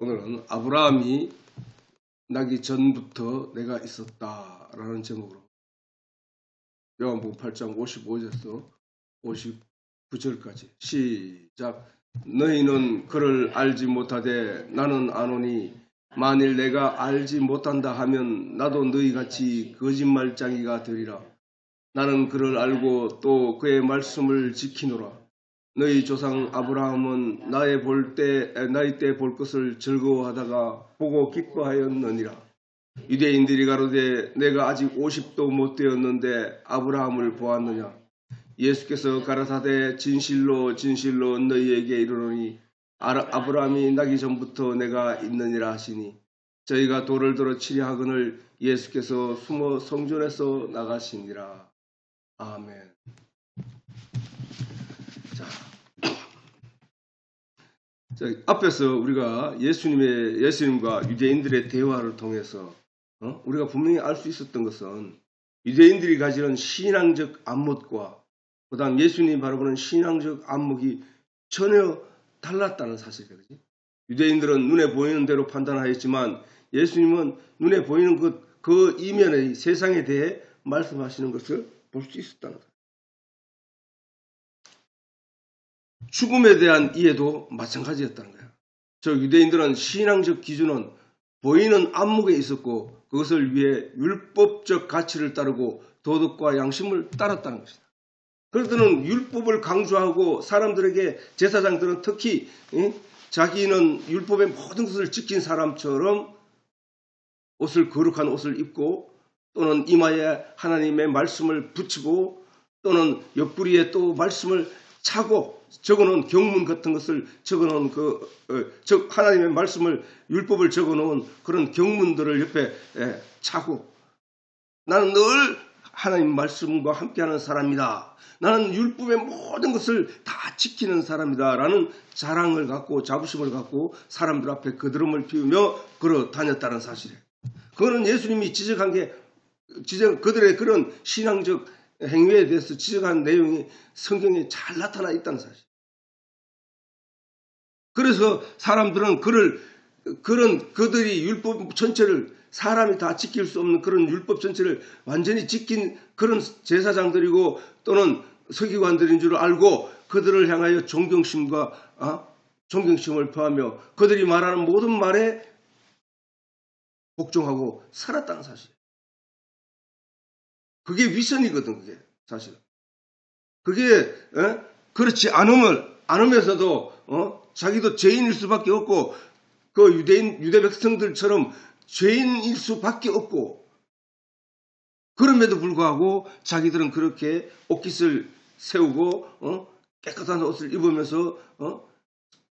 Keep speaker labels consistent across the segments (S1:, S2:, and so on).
S1: 오늘은 아브라함이 나기 전부터 내가 있었다라는 제목으로 요한복음 8장 55절에서 59절까지 시작. 너희는 그를 알지 못하되 나는 아노니 만일 내가 알지 못한다 하면 나도 너희같이 거짓말쟁이가 되리라. 나는 그를 알고 또 그의 말씀을 지키노라. 너희 조상 아브라함은 나이 때 볼 것을 즐거워하다가 보고 기뻐하였느니라. 유대인들이 가로되 내가 아직 50도 못 되었는데 아브라함을 보았느냐. 예수께서 가라사대 진실로 진실로 너희에게 이르노니 아브라함이 나기 전부터 내가 있느니라 하시니 저희가 돌을 들어 치려 하거늘 예수께서 숨어 성전에서 나가시니라. 아멘. 자, 앞에서 우리가 예수님과 유대인들의 대화를 통해서 우리가 분명히 알 수 있었던 것은 유대인들이 가지는 신앙적 안목과 그 다음 예수님이 바라보는 신앙적 안목이 전혀 달랐다는 사실이거든요. 유대인들은 눈에 보이는 대로 판단하였지만 예수님은 눈에 보이는 그 이면의 세상에 대해 말씀하시는 것을 볼 수 있었다는 거예요. 죽음에 대한 이해도 마찬가지였다는 거예요. 저 유대인들은 신앙적 기준은 보이는 안목에 있었고 그것을 위해 율법적 가치를 따르고 도덕과 양심을 따랐다는 것이다. 그들은 율법을 강조하고 사람들에게 제사장들은 특히 자기는 율법의 모든 것을 지킨 사람처럼 거룩한 옷을 입고 또는 이마에 하나님의 말씀을 붙이고 또는 옆구리에 또 말씀을 차고 적어놓은 경문 같은 것을 적어놓은 하나님의 말씀을 율법을 적어놓은 그런 경문들을 옆에 차고 나는 늘 하나님 말씀과 함께하는 사람이다. 나는 율법의 모든 것을 다 지키는 사람이다. 라는 자랑을 갖고 자부심을 갖고 사람들 앞에 거드름을 피우며 걸어 다녔다는 사실이에요. 그거는 예수님이 그들의 그런 신앙적 행위에 대해서 지적한 내용이 성경에 잘 나타나 있다는 사실. 그래서 사람들은 그들이 율법 전체를 사람이 다 지킬 수 없는 그런 율법 전체를 완전히 지킨 그런 제사장들이고 또는 서기관들인 줄 알고 그들을 향하여 존경심을 표하며 그들이 말하는 모든 말에 복종하고 살았다는 사실. 그게 위선이거든, 그게 사실. 그게 그렇지 않으면서도 자기도 죄인일 수밖에 없고 그 유대 백성들처럼 죄인일 수밖에 없고 그럼에도 불구하고 자기들은 그렇게 옷깃을 세우고 깨끗한 옷을 입으면서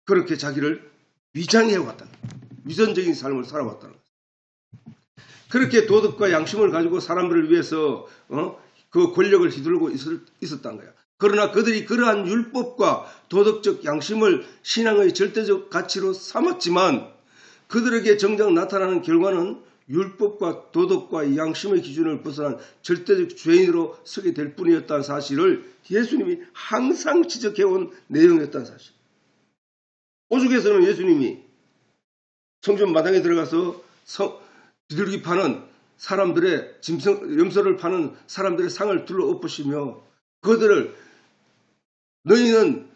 S1: 그렇게 자기를 위장해 왔다. 위선적인 삶을 살아왔다는 거예요. 그렇게 도덕과 양심을 가지고 사람들을 위해서 그 권력을 휘두르고 있었다는 거야. 그러나 그들이 그러한 율법과 도덕적 양심을 신앙의 절대적 가치로 삼았지만 그들에게 정작 나타나는 결과는 율법과 도덕과 양심의 기준을 벗어난 절대적 죄인으로 서게 될 뿐이었다는 사실을 예수님이 항상 지적해온 내용이었다는 사실. 오죽해서는 예수님이 성전 마당에 들어가서 비둘기 파는 사람들의 염소를 파는 사람들의 상을 둘러엎으시며 그들을 너희는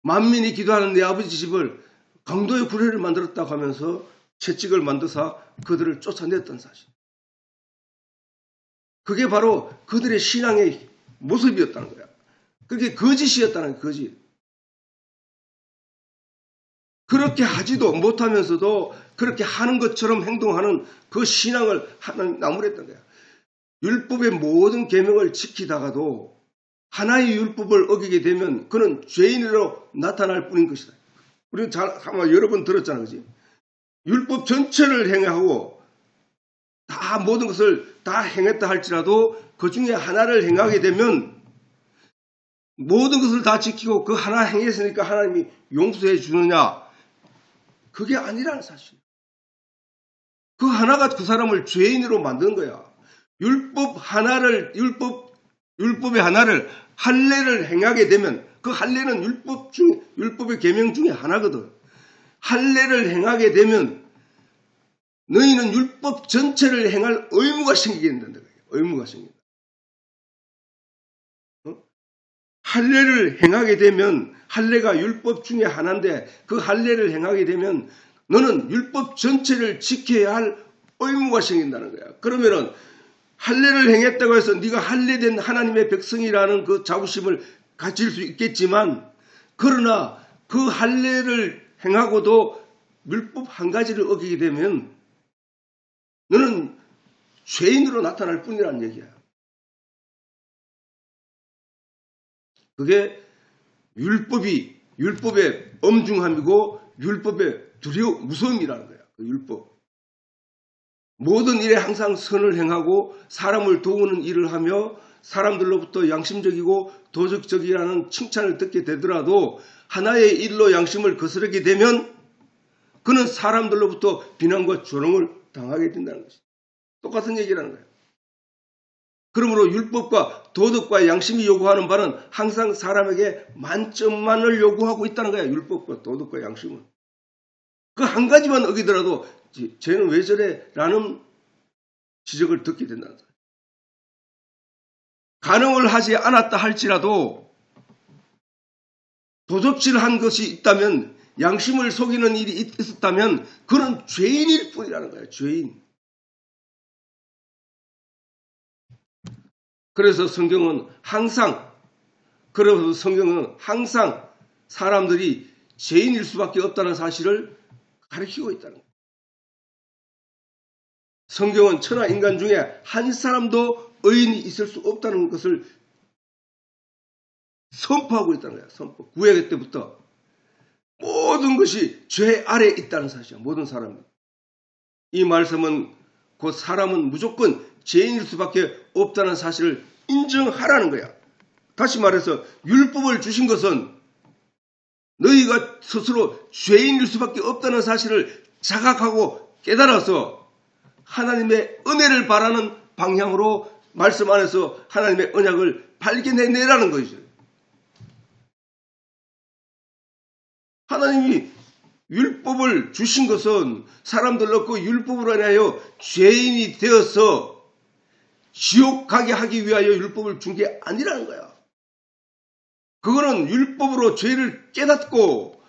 S1: 만민이 기도하는 내 아버지 집을 강도의 구례를 만들었다고 하면서 채찍을 만드사 그들을 쫓아냈던 사실. 그게 바로 그들의 신앙의 모습이었다는 거야. 그게 거짓이었다는 거야, 거짓. 그렇게 하지도 못하면서도 그렇게 하는 것처럼 행동하는 그 신앙을 나무랬던 거야. 율법의 모든 계명을 지키다가도 하나의 율법을 어기게 되면 그는 죄인으로 나타날 뿐인 것이다. 우리는 아마 여러 번 들었잖아요. 그치? 율법 전체를 행하고 다 모든 것을 다 행했다 할지라도 그 중에 하나를 행하게 되면 모든 것을 다 지키고 그 하나 행했으니까 하나님이 용서해 주느냐? 그게 아니라는 사실. 그 하나가 그 사람을 죄인으로 만드는 거야. 율법의 하나를 할례를 행하게 되면 그 할례는 율법의 계명 중에 하나거든. 할례를 행하게 되면 너희는 율법 전체를 행할 의무가 생기게 된다는 거예요. 의무가 생긴다. 할례를 행하게 되면 할례가 율법 중에 하나인데 그 할례를 행하게 되면 너는 율법 전체를 지켜야 할 의무가 생긴다는 거야. 그러면은 할례를 행했다고 해서 네가 할례된 하나님의 백성이라는 그 자부심을 가질 수 있겠지만 그러나 그 할례를 행하고도 율법 한 가지를 어기게 되면 너는 죄인으로 나타날 뿐이라는 얘기야. 그게 율법의 엄중함이고 율법의 무서움이라는 거야. 그 율법. 모든 일에 항상 선을 행하고 사람을 도우는 일을 하며 사람들로부터 양심적이고 도덕적이라는 칭찬을 듣게 되더라도 하나의 일로 양심을 거스르게 되면 그는 사람들로부터 비난과 조롱을 당하게 된다는 것이다. 똑같은 얘기라는 거예요. 그러므로 율법과 도덕과 양심이 요구하는 바는 항상 사람에게 만점만을 요구하고 있다는 거야. 율법과 도덕과 양심은. 그 한 가지만 어기더라도 쟤는 왜 저래? 라는 지적을 듣게 된다는 거야. 간음을 하지 않았다 할지라도 도적질한 것이 있다면 양심을 속이는 일이 있었다면 그는 죄인일 뿐이라는 거야. 죄인. 그래서 성경은 항상 사람들이 죄인일 수밖에 없다는 사실을 가르치고 있다는 거예요. 성경은 천하 인간 중에 한 사람도 의인이 있을 수 없다는 것을 선포하고 있다는 거예요. 선포. 구약 때부터 모든 것이 죄 아래에 있다는 사실이야. 모든 사람이. 이 말씀은 곧 사람은 무조건 죄인일 수밖에 없다는 사실을 인정하라는 거야. 다시 말해서 율법을 주신 것은 너희가 스스로 죄인일 수밖에 없다는 사실을 자각하고 깨달아서 하나님의 은혜를 바라는 방향으로 말씀 안에서 하나님의 언약을 발견해내라는 것이죠. 하나님이 율법을 주신 것은 사람들로 그 율법으로 인하여 죄인이 되어서 지옥 가게 하기 위하여 율법을 준 게 아니라는 거야. 그거는 율법으로 죄를 깨닫고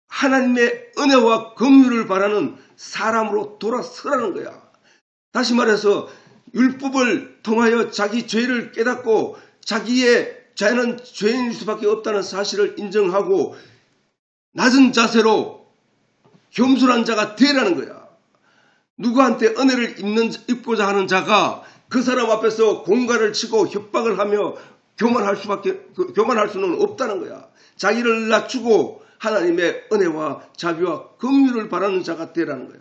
S1: 하나님의 은혜와 긍휼을 바라는 사람으로 돌아서라는 거야. 다시 말해서 율법을 통하여 자기 죄를 깨닫고 자기의 자는 죄인일 수밖에 없다는 사실을 인정하고 낮은 자세로 겸손한 자가 되라는 거야. 누구한테 은혜를 입고자 하는 자가 그 사람 앞에서 공갈을 치고 협박을 하며 교만할 수는 없다는 거야. 자기를 낮추고 하나님의 은혜와 자비와 긍휼을 바라는 자가 되라는 거야.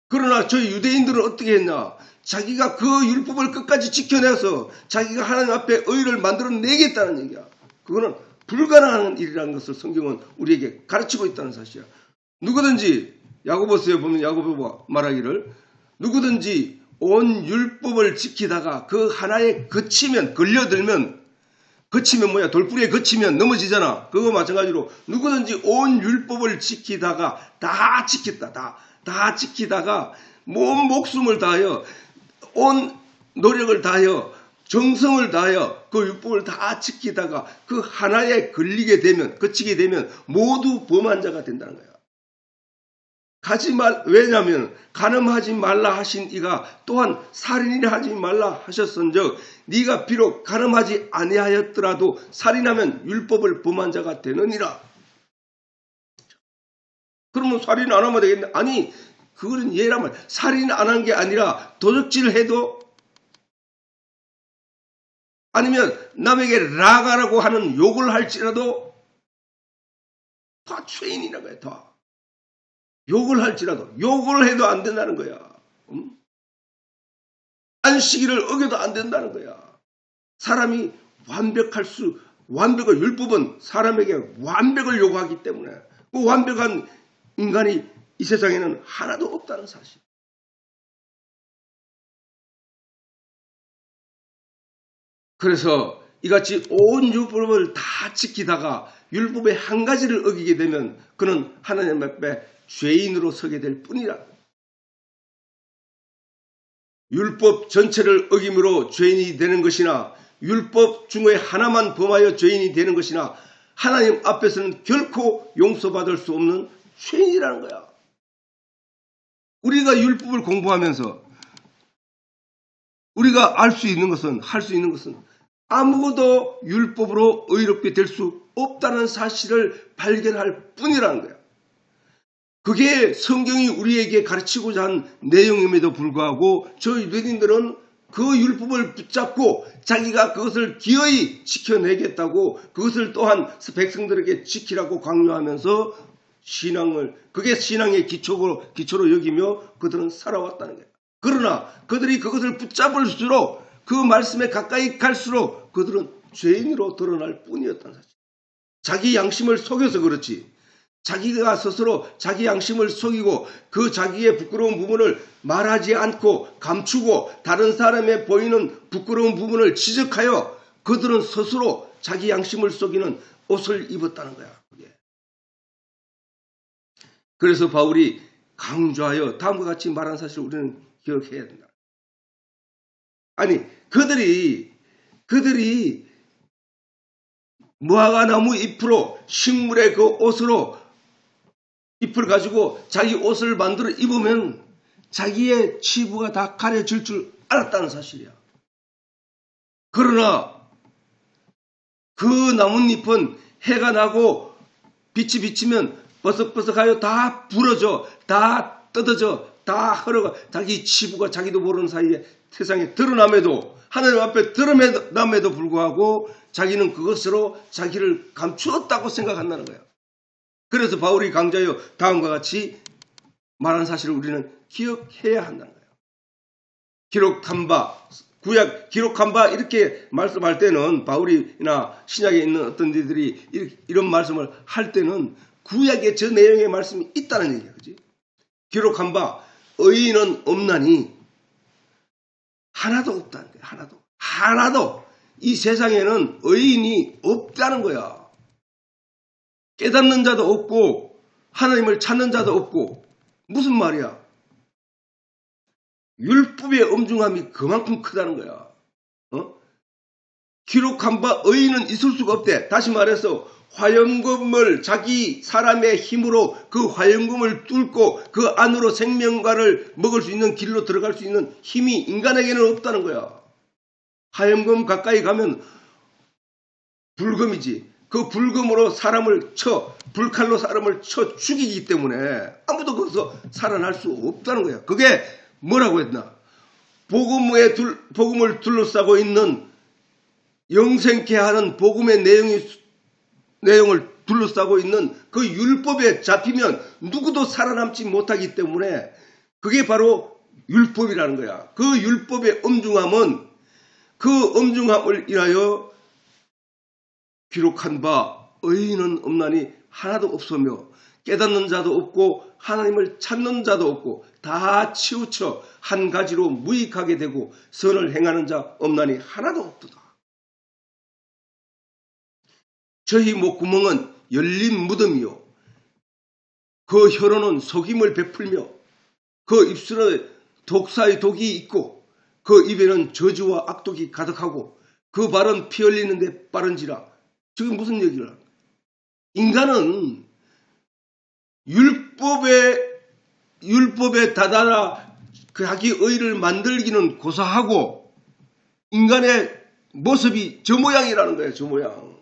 S1: 그러나 저희 유대인들은 어떻게 했냐? 자기가 그 율법을 끝까지 지켜내서 자기가 하나님 앞에 의를 만들어내겠다는 얘기야. 그거는 불가능한 일이라는 것을 성경은 우리에게 가르치고 있다는 사실이야. 누구든지 야고보서에 보면 야고보가 말하기를 누구든지 온 율법을 지키다가 그 하나에 걸려들면 뭐야? 돌부리에 그치면 넘어지잖아. 그거 마찬가지로 누구든지 온 율법을 지키다가 다 지키다가 몸 목숨을 다하여 온 노력을 다하여 정성을 다하여 그 율법을 다 지키다가 그 하나에 그치게 되면 모두 범한 자가 된다는 거야. 왜냐하면 간음하지 말라 하신 이가 또한 살인이라 하지 말라 하셨은즉 네가 비록 간음하지 아니하였더라도 살인하면 율법을 범한 자가 되느니라. 그러면 살인 안 하면 되겠네. 아니 그거는 예란 말. 살인 안 한 게 아니라 도적질을 해도 아니면 남에게 라가라고 하는 욕을 할지라도 다 죄인이라는 거야. 다. 욕을 할지라도 욕을 해도 안 된다는 거야. 안식일을 어겨도 안 된다는 거야. 사람이 율법은 사람에게 완벽을 요구하기 때문에 그 완벽한 인간이 이 세상에는 하나도 없다는 사실. 그래서 이같이 온 율법을 다 지키다가 율법의 한 가지를 어기게 되면 그는 하나님 앞에 죄인으로 서게 될 뿐이라. 율법 전체를 어김으로 죄인이 되는 것이나 율법 중에 하나만 범하여 죄인이 되는 것이나 하나님 앞에서는 결코 용서받을 수 없는 죄인이라는 거야. 우리가 율법을 공부하면서 우리가 알 수 있는 것은, 할 수 있는 것은 아무것도 율법으로 의롭게 될 수 없다는 사실을 발견할 뿐이라는 거야. 그게 성경이 우리에게 가르치고자 한 내용임에도 불구하고 저 유대인들은 그 율법을 붙잡고 자기가 그것을 기어이 지켜내겠다고 그것을 또한 백성들에게 지키라고 강요하면서 그게 신앙의 기초로 여기며 그들은 살아왔다는 거예요. 그러나 그들이 그것을 붙잡을수록 그 말씀에 가까이 갈수록 그들은 죄인으로 드러날 뿐이었다는 사실. 자기 양심을 속여서 그렇지. 자기가 스스로 자기 양심을 속이고 그 자기의 부끄러운 부분을 말하지 않고 감추고 다른 사람에 보이는 부끄러운 부분을 지적하여 그들은 스스로 자기 양심을 속이는 옷을 입었다는 거야. 그래서 바울이 강조하여 다음과 같이 말한 사실을 우리는 기억해야 된다. 아니, 그들이 무화과나무 잎으로 식물의 그 옷으로 잎을 가지고 자기 옷을 만들어 입으면 자기의 치부가 다 가려질 줄 알았다는 사실이야. 그러나 그 나뭇잎은 해가 나고 빛이 비치면 버석버석하여 다 부러져, 다 뜯어져, 다 헐어가 자기 치부가 자기도 모르는 사이에 세상에 드러남에도 하나님 앞에 드러남에도 불구하고 자기는 그것으로 자기를 감추었다고 생각한다는 거야. 그래서 바울이 강조하여 다음과 같이 말한 사실을 우리는 기억해야 한다는 거예요. 기록한 바 이렇게 말씀할 때는 바울이나 신약에 있는 어떤 이들이 이런 말씀을 할 때는 구약에 저 내용의 말씀이 있다는 얘기야. 그지? 기록한 바 의인은 없나니 하나도 없다는 거야. 하나도. 이 세상에는 의인이 없다는 거야. 깨닫는 자도 없고 하나님을 찾는 자도 없고. 무슨 말이야? 율법의 엄중함이 그만큼 크다는 거야. 기록한 바 의인은 있을 수가 없대. 다시 말해서 화염금을 자기 사람의 힘으로 그 화염금을 뚫고 그 안으로 생명과를 먹을 수 있는 길로 들어갈 수 있는 힘이 인간에게는 없다는 거야. 화염금 가까이 가면 불금이지. 그 불금으로 불칼로 사람을 쳐 죽이기 때문에 아무도 거기서 살아날 수 없다는 거야. 그게 뭐라고 했나? 복음을 둘러싸고 있는 영생케 하는 복음의 내용을 둘러싸고 있는 그 율법에 잡히면 누구도 살아남지 못하기 때문에 그게 바로 율법이라는 거야. 그 율법의 엄중함은 그 엄중함을 인하여 기록한 바 의인은 없나니 하나도 없으며 깨닫는 자도 없고 하나님을 찾는 자도 없고 다 치우쳐 한 가지로 무익하게 되고 선을 행하는 자 없나니 하나도 없도다. 저희 목구멍은 열린 무덤이요 그 혀로는 속임을 베풀며 그 입술에 독사의 독이 있고 그 입에는 저주와 악독이 가득하고 그 발은 피 흘리는데 빠른지라. 지금 무슨 얘기를 합니까? 인간은 율법에 다다라 자기 의를 만들기는 고사하고 인간의 모습이 저 모양이라는 거예요. 저 모양.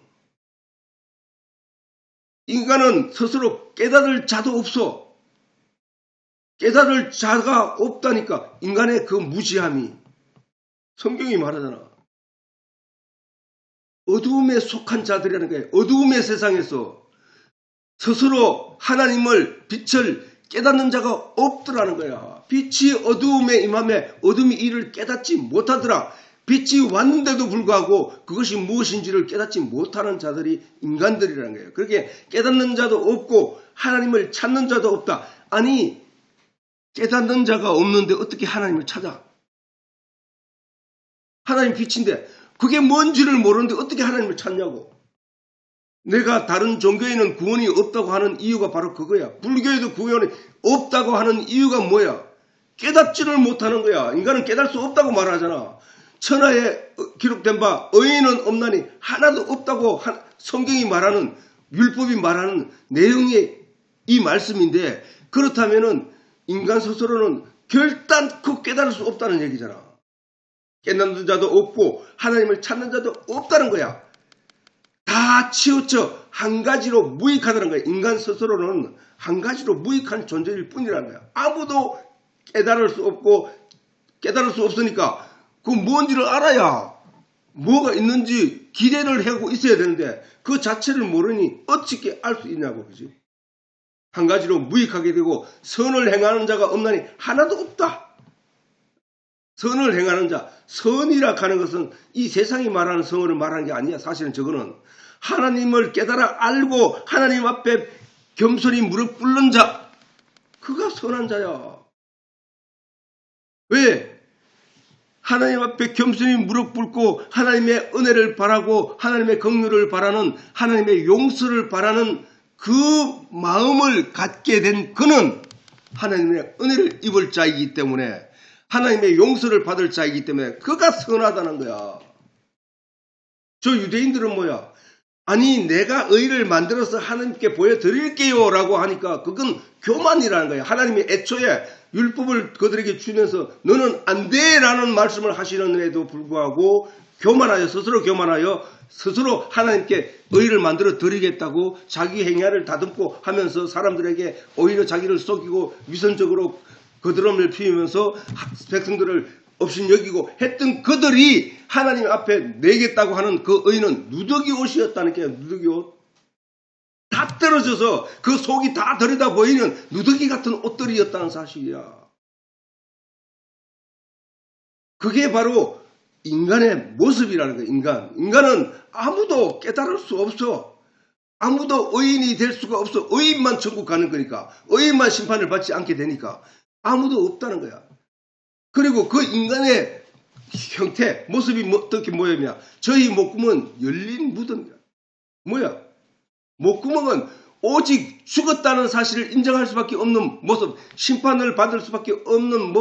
S1: 인간은 스스로 깨달을 자도 없어. 깨달을 자가 없다니까. 인간의 그 무지함이. 성경이 말하잖아. 어두움에 속한 자들이라는 거예요. 어두움의 세상에서 스스로 하나님을 빛을 깨닫는 자가 없더라는 거야. 빛이 어두움에 임함에 어둠이 이를 깨닫지 못하더라. 빛이 왔는데도 불구하고 그것이 무엇인지를 깨닫지 못하는 자들이 인간들이라는 거예요. 그렇게 깨닫는 자도 없고 하나님을 찾는 자도 없다. 아니, 깨닫는 자가 없는데 어떻게 하나님을 찾아? 하나님 빛인데 그게 뭔지를 모르는데 어떻게 하나님을 찾냐고. 내가 다른 종교에는 구원이 없다고 하는 이유가 바로 그거야. 불교에도 구원이 없다고 하는 이유가 뭐야? 깨닫지를 못하는 거야. 인간은 깨달을 수 없다고 말하잖아. 천하에 기록된 바 의인은 없나니 하나도 없다고 성경이 말하는, 율법이 말하는 내용이 이 말씀인데, 그렇다면은 인간 스스로는 결단코 깨달을 수 없다는 얘기잖아. 깨닫는 자도 없고 하나님을 찾는 자도 없다는 거야. 다 치우쳐 한 가지로 무익하다는 거야. 인간 스스로는 한 가지로 무익한 존재일 뿐이라는 거야. 아무도 깨달을 수 없고 깨달을 수 없으니까 그 뭔지를 알아야 뭐가 있는지 기대를 하고 있어야 되는데 그 자체를 모르니 어떻게 알 수 있냐고. 그지? 한 가지로 무익하게 되고 선을 행하는 자가 없나니 하나도 없다. 선을 행하는 자, 선이라 하는 것은 이 세상이 말하는 선을 말하는 게 아니야. 사실은 저거는 하나님을 깨달아 알고 하나님 앞에 겸손히 무릎 꿇는 자, 그가 선한 자야. 왜? 하나님 앞에 겸손히 무릎 꿇고 하나님의 은혜를 바라고 하나님의 긍휼을 바라는, 하나님의 용서를 바라는 그 마음을 갖게 된 그는 하나님의 은혜를 입을 자이기 때문에, 하나님의 용서를 받을 자이기 때문에 그가 선하다는 거야. 저 유대인들은 뭐야? 아니 내가 의를 만들어서 하나님께 보여드릴게요 라고 하니까 그건 교만이라는 거야. 하나님이 애초에 율법을 그들에게 주면서 너는 안 돼 라는 말씀을 하시는데도 불구하고 교만하여, 스스로 교만하여 스스로 하나님께 의를 만들어 드리겠다고 자기 행야를 다듬고 하면서 사람들에게 오히려 자기를 속이고 위선적으로 거드름을 피우면서 백성들을 업신여기고 했던 그들이 하나님 앞에 내겠다고 하는 그 의는 누더기 옷이었다는 게, 누더기 옷. 다 떨어져서 그 속이 다 들여다 보이는 누더기 같은 옷들이었다는 사실이야. 그게 바로 인간의 모습이라는 거야. 인간은 아무도 깨달을 수 없어. 아무도 의인이 될 수가 없어. 의인만 천국 가는 거니까. 의인만 심판을 받지 않게 되니까. 아무도 없다는 거야. 그리고 그 인간의 형태, 모습이 어떻게 모양이냐. 저희 목구멍은 열린 무덤이야. 뭐야? 목구멍은 오직 죽었다는 사실을 인정할 수밖에 없는 모습, 심판을 받을 수밖에 없는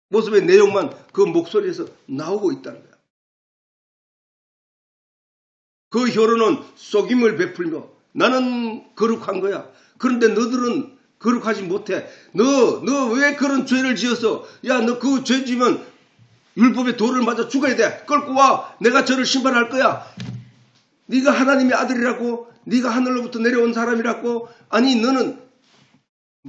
S1: 모습의 내용만 그 목소리에서 나오고 있다는 거야. 그 혀로는 속임을 베풀며 나는 거룩한 거야. 그런데 너들은 거룩하지 못해. 너 왜 그런 죄를 지었어? 야, 너 그 죄 지면 율법의 돌을 맞아 죽어야 돼. 끌고 와. 내가 저를 심판할 거야. 네가 하나님의 아들이라고? 네가 하늘로부터 내려온 사람이라고? 아니 너는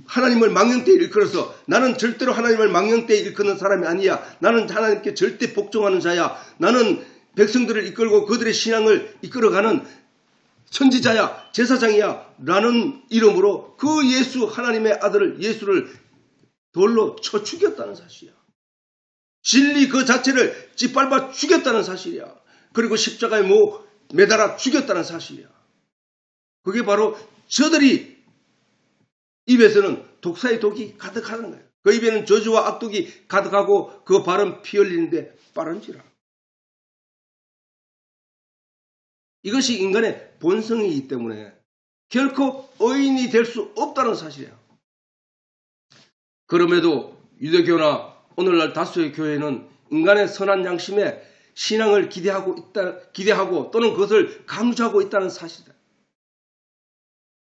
S1: 하나님을 망령되이 일컬어서 나는 절대로 하나님을 망령되이 일컫는 사람이 아니야. 나는 하나님께 절대 복종하는 자야. 나는 백성들을 이끌고 그들의 신앙을 이끌어가는 선지자야, 제사장이야 라는 이름으로 그 예수, 하나님의 아들을, 예수를 돌로 쳐 죽였다는 사실이야. 진리 그 자체를 짓밟아 죽였다는 사실이야. 그리고 십자가에 매달아 죽였다는 사실이야. 그게 바로 저들이 입에서는 독사의 독이 가득하는 거예요. 그 입에는 저주와 악독이 가득하고 그 발은 피 흘리는데 빠른지라. 이것이 인간의 본성이기 때문에 결코 의인이 될 수 없다는 사실이에요. 그럼에도 유대교나 오늘날 다수의 교회는 인간의 선한 양심에 신앙을 기대하고 또는 그것을 강조하고 있다는 사실이다.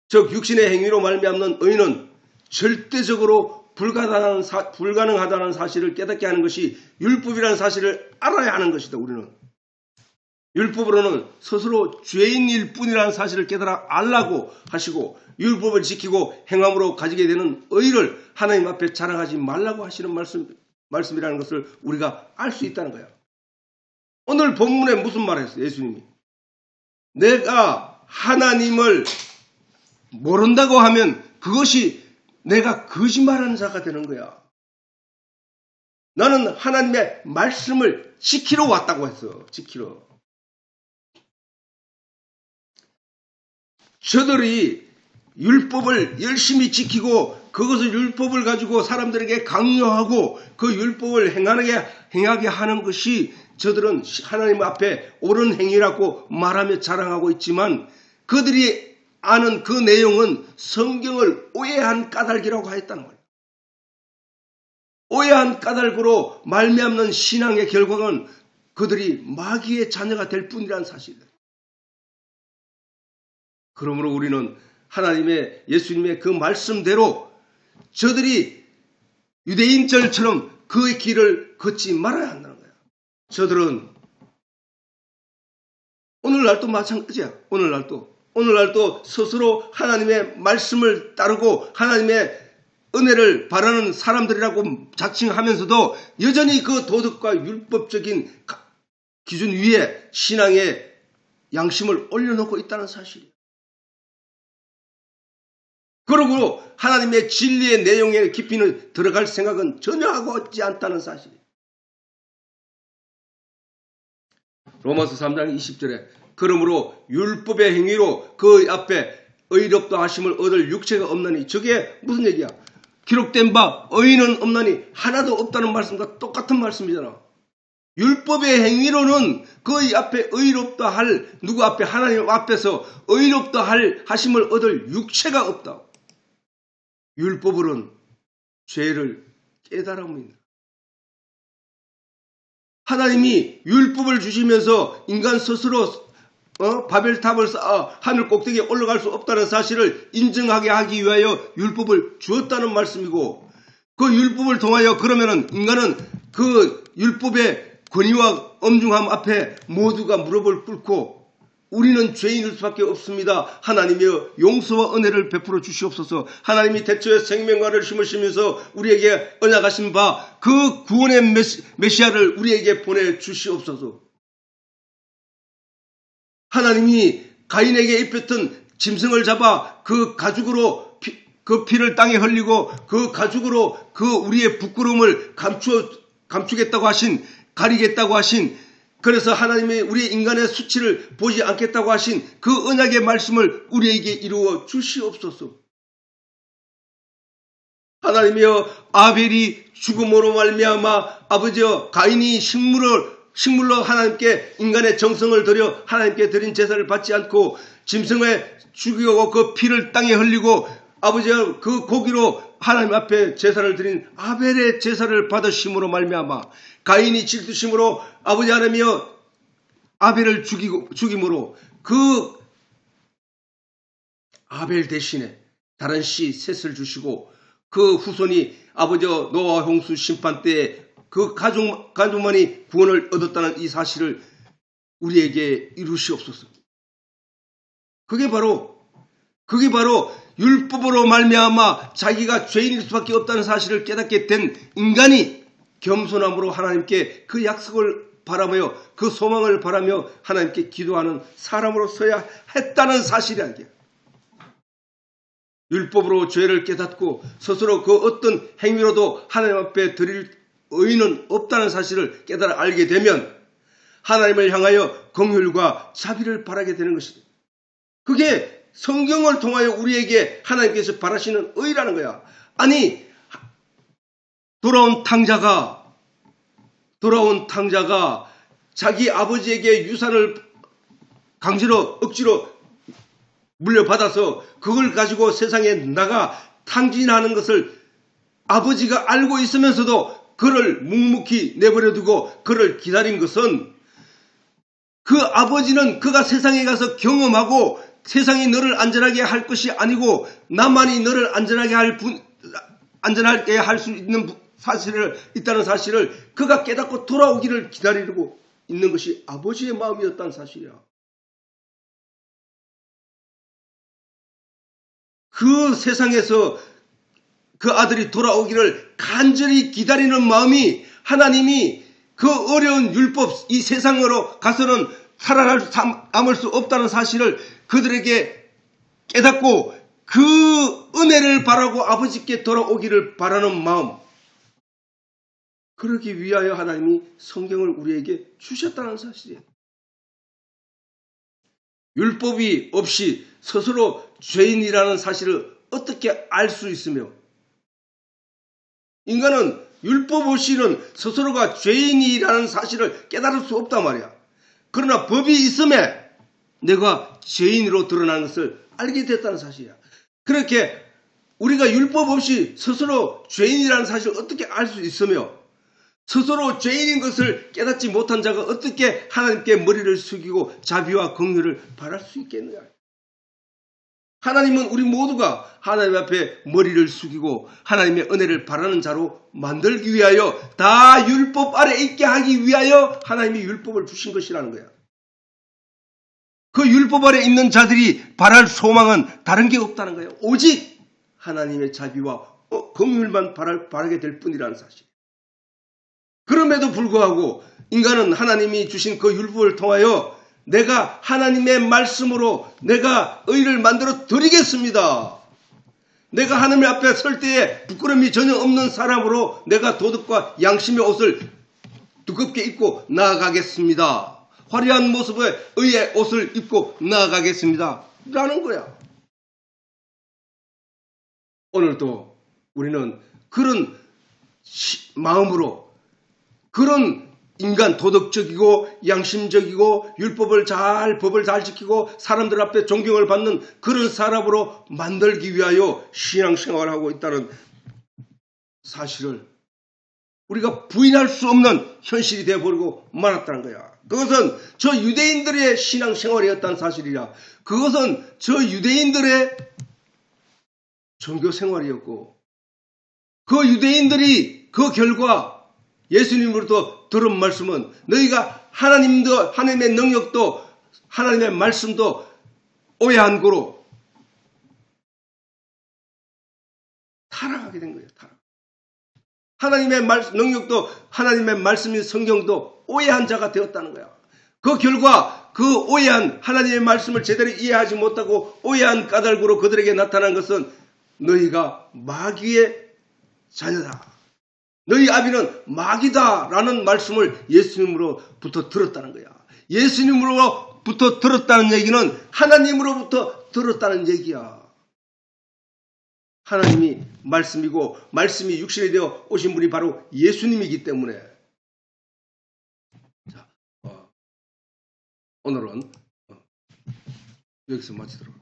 S1: 즉 육신의 행위로 말미암는 의는 절대적으로 불가능하다는 사실을 깨닫게 하는 것이 율법이라는 사실을 알아야 하는 것이다. 우리는 율법으로는 스스로 죄인일 뿐이라는 사실을 깨달아 알라고 하시고 율법을 지키고 행함으로 가지게 되는 의를 하나님 앞에 자랑하지 말라고 하시는 말씀이라는 것을 우리가 알 수 있다는 거야. 오늘 본문에 무슨 말을 했어요? 예수님이 내가 하나님을 모른다고 하면 그것이 내가 거짓말하는 자가 되는 거야. 나는 하나님의 말씀을 지키러 왔다고 했어. 지키러. 저들이 율법을 열심히 지키고 그것을 율법을 가지고 사람들에게 강요하고 그 율법을 행하게 하는 것이 저들은 하나님 앞에 옳은 행위라고 말하며 자랑하고 있지만 그들이 아는 그 내용은 성경을 오해한 까닭이라고 하였다는 거예요. 오해한 까닭으로 말미암는 신앙의 결과는 그들이 마귀의 자녀가 될 뿐이라는 사실이에요. 그러므로 우리는 하나님의 예수님의 그 말씀대로 저들이 유대인들처럼 그의 길을 걷지 말아야 한다는 거예요. 저들은 오늘날도 마찬가지야. 오늘날도 스스로 하나님의 말씀을 따르고 하나님의 은혜를 바라는 사람들이라고 자칭하면서도 여전히 그 도덕과 율법적인 기준 위에 신앙의 양심을 올려놓고 있다는 사실이에요. 그러고 하나님의 진리의 내용에 깊이는 들어갈 생각은 전혀 하고 있지 않다는 사실이에요. 로마서 3장 20절에 그러므로 율법의 행위로 그 앞에 의롭다 하심을 얻을 육체가 없나니 저게 무슨 얘기야? 기록된 바 의인은 없나니 하나도 없다는 말씀과 똑같은 말씀이잖아. 율법의 행위로는 그 앞에 의롭다 할 누구 앞에 하나님 앞에서 의롭다 하심을 얻을 육체가 없다. 율법으로는 죄를 깨달음입니다. 하나님이 율법을 주시면서 인간 스스로 바벨탑을 쌓아 하늘 꼭대기에 올라갈 수 없다는 사실을 인정하게 하기 위하여 율법을 주었다는 말씀이고 그 율법을 통하여 그러면은 인간은 그 율법의 권위와 엄중함 앞에 모두가 무릎을 꿇고 우리는 죄인일 수밖에 없습니다. 하나님이여 용서와 은혜를 베풀어 주시옵소서. 하나님이 대초에 생명과를 심으시면서 우리에게 언약하신 바 그 구원의 메시아를 우리에게 보내주시옵소서. 하나님이 가인에게 입혔던 짐승을 잡아 그 가죽으로 그 피를 땅에 흘리고 그 가죽으로 그 우리의 부끄러움을 감추겠다고 하신 가리겠다고 하신 그래서 하나님이 우리 인간의 수치를 보지 않겠다고 하신 그 언약의 말씀을 우리에게 이루어 주시옵소서. 하나님이여 아벨이 죽음으로 말미암아 아버지여 가인이 식물로 하나님께 인간의 정성을 들여 하나님께 드린 제사를 받지 않고 짐승을 죽이고 그 피를 땅에 흘리고 아버지여 그 고기로 하나님 앞에 제사를 드린 아벨의 제사를 받으심으로 말미암아 가인이 질투심으로 아버지 하나님이여 아벨을 죽임으로 그 아벨 대신에 다른 씨 셋을 주시고 그 후손이 아버지여 노아 홍수 심판 때에 그 가족만이 구원을 얻었다는 이 사실을 우리에게 이루시옵소서. 그게 바로 율법으로 말미암아 자기가 죄인일 수밖에 없다는 사실을 깨닫게 된 인간이 겸손함으로 하나님께 그 약속을 바라며 그 소망을 바라며 하나님께 기도하는 사람으로서야 했다는 사실이야. 율법으로 죄를 깨닫고 스스로 그 어떤 행위로도 하나님 앞에 드릴 의인은 없다는 사실을 깨달아 알게 되면 하나님을 향하여 긍휼과 자비를 바라게 되는 것이다. 그게 성경을 통하여 우리에게 하나님께서 바라시는 의라는 거야. 아니 돌아온 탕자가 자기 아버지에게 유산을 강제로 억지로 물려받아서 그걸 가지고 세상에 나가 탕진하는 것을 아버지가 알고 있으면서도 그를 묵묵히 내버려두고 그를 기다린 것은 그 아버지는 그가 세상에 가서 경험하고 세상이 너를 안전하게 할 것이 아니고 나만이 너를 안전하게 할 수 있는 사실을 있다는 사실을 그가 깨닫고 돌아오기를 기다리고 있는 것이 아버지의 마음이었다는 사실이야. 그 세상에서 그 아들이 돌아오기를 간절히 기다리는 마음이 하나님이 그 어려운 율법 이 세상으로 가서는 살아남을 수 없다는 사실을 그들에게 깨닫고 그 은혜를 바라고 아버지께 돌아오기를 바라는 마음 그러기 위하여 하나님이 성경을 우리에게 주셨다는 사실이에요. 율법이 없이 스스로 죄인이라는 사실을 어떻게 알 수 있으며 인간은 율법 없이는 스스로가 죄인이라는 사실을 깨달을 수 없단 말이야. 그러나 법이 있음에 내가 죄인으로 드러나는 것을 알게 됐다는 사실이야. 그렇게 우리가 율법 없이 스스로 죄인이라는 사실을 어떻게 알 수 있으며 스스로 죄인인 것을 깨닫지 못한 자가 어떻게 하나님께 머리를 숙이고 자비와 긍휼을 바랄 수 있겠느냐. 하나님은 우리 모두가 하나님 앞에 머리를 숙이고 하나님의 은혜를 바라는 자로 만들기 위하여 다 율법 아래 있게 하기 위하여 하나님이 율법을 주신 것이라는 거야. 그 율법 아래 있는 자들이 바랄 소망은 다른 게 없다는 거예요. 오직 하나님의 자비와 긍휼만 바라게 될 뿐이라는 사실. 그럼에도 불구하고 인간은 하나님이 주신 그 율법을 통하여 내가 하나님의 말씀으로 내가 의를 만들어 드리겠습니다. 내가 하나님 앞에 설 때에 부끄러움이 전혀 없는 사람으로 내가 도덕과 양심의 옷을 두껍게 입고 나아가겠습니다. 화려한 모습의 의의 옷을 입고 나아가겠습니다. 라는 거야. 오늘도 우리는 그런 마음으로 그런 인간 도덕적이고 양심적이고 법을 잘 지키고 사람들 앞에 존경을 받는 그런 사람으로 만들기 위하여 신앙생활을 하고 있다는 사실을 우리가 부인할 수 없는 현실이 되어버리고 말았다는 거야. 그것은 저 유대인들의 신앙생활이었다는 사실이라. 그것은 저 유대인들의 종교생활이었고 그 유대인들이 그 결과 예수님으로부터 들은 말씀은 너희가 하나님의 능력도 하나님의 말씀도 오해한 거로 타락하게 된 거예요. 하나님의 능력도 하나님의 말씀인 성경도 오해한 자가 되었다는 거야. 그 결과 그 오해한 하나님의 말씀을 제대로 이해하지 못하고 오해한 까닭으로 그들에게 나타난 것은 너희가 마귀의 자녀다. 너희 아비는 마귀다 라는 말씀을 예수님으로부터 들었다는 거야. 예수님으로부터 들었다는 얘기는 하나님으로부터 들었다는 얘기야. 하나님이 말씀이고 말씀이 육신이 되어 오신 분이 바로 예수님이기 때문에 자, 오늘은 여기서 마치도록